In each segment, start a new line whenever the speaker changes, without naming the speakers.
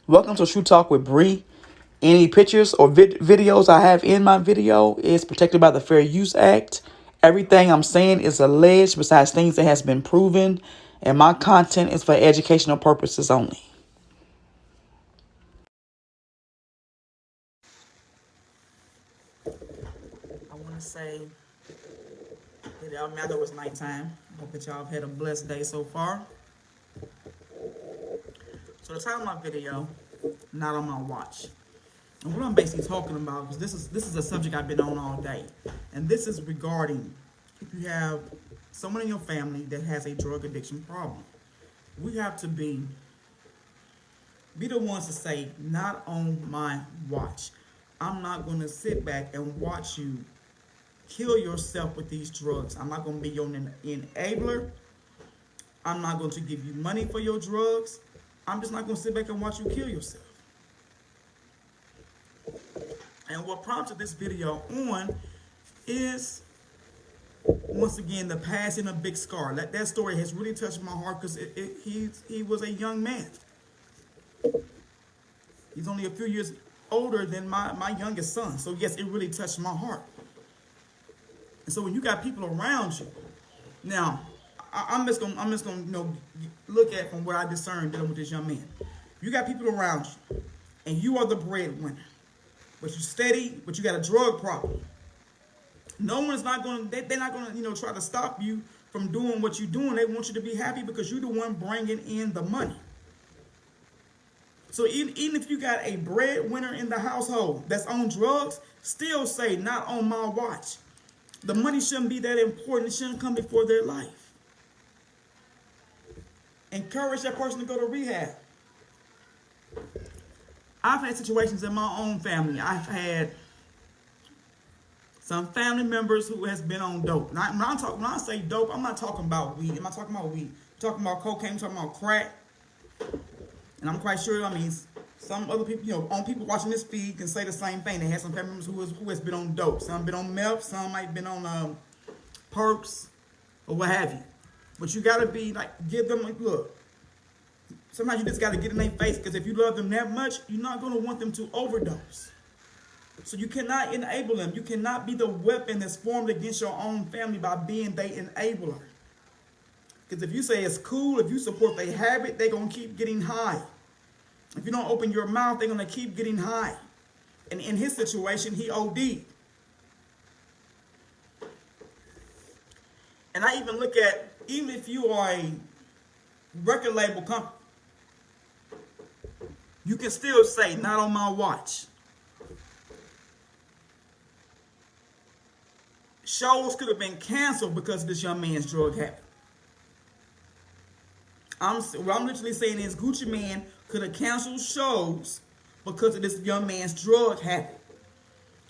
Welcome to Shoe Talk with Bree. Any pictures or videos I have in my video is protected by the Fair Use Act. Everything I'm saying is alleged besides things that has been proven, and my content is for educational purposes only. I want to say that y'all know it was nighttime. I hope that y'all have had a blessed day so far. So the title of my video, Not on My Watch. And what I'm basically talking about, because this is a subject I've been on all day, and this is regarding if you have someone in your family that has a drug addiction problem. We have to be the ones to say, not on my watch. I'm not going to sit back and watch you kill yourself with these drugs. I'm not going to be your enabler. I'm not going to give you money for your drugs. I'm just not going to sit back and watch you kill yourself. And what prompted this video on is, once again, the passing of Big Scar. That story has really touched my heart because he was a young man. He's only a few years older than my youngest son. So yes, it really touched my heart. And so when you got people around you, now I'm just gonna look at from what I discerned dealing with this young man. You got people around you, and you are the breadwinner, but you steady, but you got a drug problem. No one's not going to, they're not going to, try to stop you from doing what you're doing. They want you to be happy because you're the one bringing in the money. So even if you got a breadwinner in the household that's on drugs, still say, not on my watch. The money shouldn't be that important. It shouldn't come before their life. Encourage that person to go to rehab. I've had situations in my own family. I've had some family members who has been on dope. Now, when I say dope, I'm not talking about weed. I'm not talking about weed. I'm talking about cocaine. I'm talking about crack. And I'm quite sure, some other people, people watching this feed can say the same thing. They had some family members who has been on dope. Some been on meth. Some might have been on perks or what have you. But you got to be give them look. Sometimes you just got to get in their face, because if you love them that much, you're not going to want them to overdose. So you cannot enable them. You cannot be the weapon that's formed against your own family by being the enabler. Because if you say it's cool, if you support their habit, they're going to keep getting high. If you don't open your mouth, they're going to keep getting high. And in his situation, he OD'd. And I even look at, even if you are a record label company, you can still say, not on my watch. Shows could have been canceled because of this young man's drug habit. What I'm literally saying is Gucci Mane could have canceled shows because of this young man's drug habit.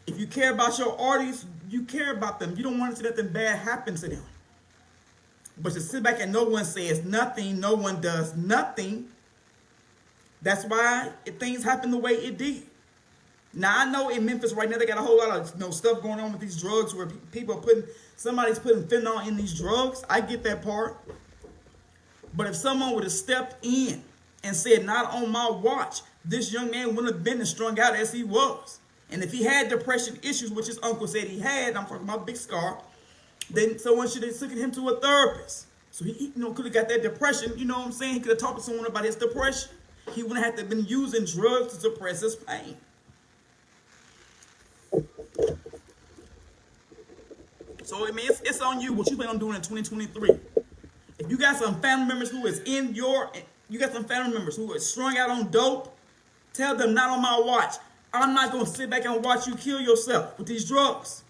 If you care about your artists, you care about them. You don't want to see nothing bad happen to them. But to sit back and no one says nothing, no one does nothing, that's why things happen the way it did. Now, I know in Memphis right now, they got a whole lot of stuff going on with these drugs where people are somebody's putting fentanyl in these drugs. I get that part. But if someone would have stepped in and said, not on my watch, this young man wouldn't have been as strung out as he was. And if he had depression issues, which his uncle said he had, I'm talking about Big Scar, then someone should have taken him to a therapist. So he could have got that depression, He could have talked to someone about his depression. He wouldn't have to have been using drugs to suppress his pain. So, it's on you what you plan on doing in 2023. If you got some family members who are strung out on dope, tell them, not on my watch. I'm not going to sit back and watch you kill yourself with these drugs.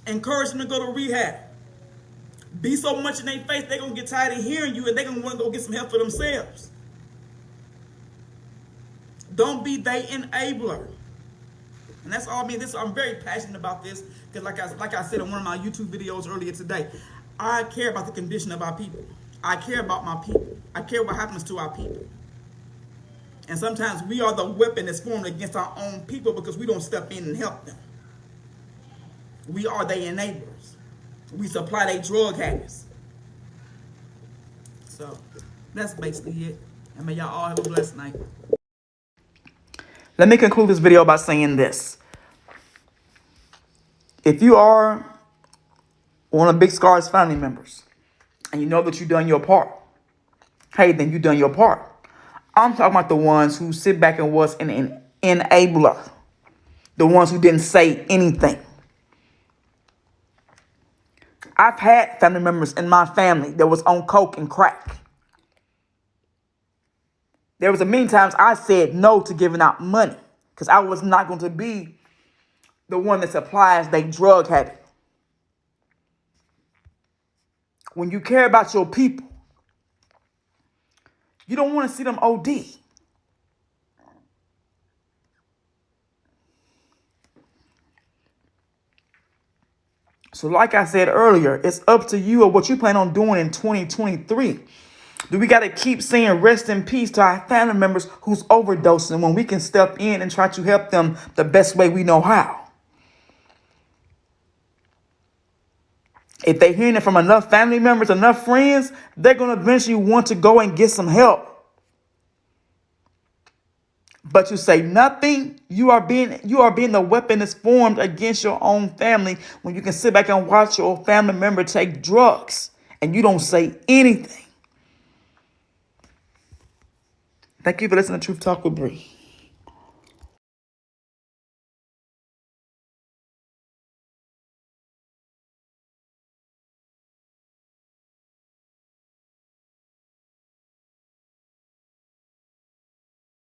Encourage them to go to rehab. Be so much in their face, they're going to get tired of hearing you and they're going to want to go get some help for themselves. Don't be the enabler. And that's all I'm very passionate about this because like I said in one of my YouTube videos earlier today, I care about the condition of our people. I care about my people. I care what happens to our people. And sometimes we are the weapon that's formed against our own people because we don't step in and help them. We are the enablers. We supply their drug habits. So that's basically it. And may y'all all have a blessed night. Let me conclude this video by saying this. If you are one of Big Scar's family members and you know that you've done your part, hey, then you've done your part. I'm talking about the ones who sit back and was an enabler. The ones who didn't say anything. I've had family members in my family that was on coke and crack. There was a many times I said no to giving out money because I was not going to be the one that supplies their drug habit. When you care about your people, you don't want to see them OD. So like I said earlier, it's up to you or what you plan on doing in 2023. Do we got to keep saying rest in peace to our family members who's overdosing when we can step in and try to help them the best way we know how? If they're hearing it from enough family members, enough friends, they're going to eventually want to go and get some help. But you say nothing, you are being the weapon that's formed against your own family when you can sit back and watch your family member take drugs and you don't say anything. Thank you for listening to Truth Talk with Bree.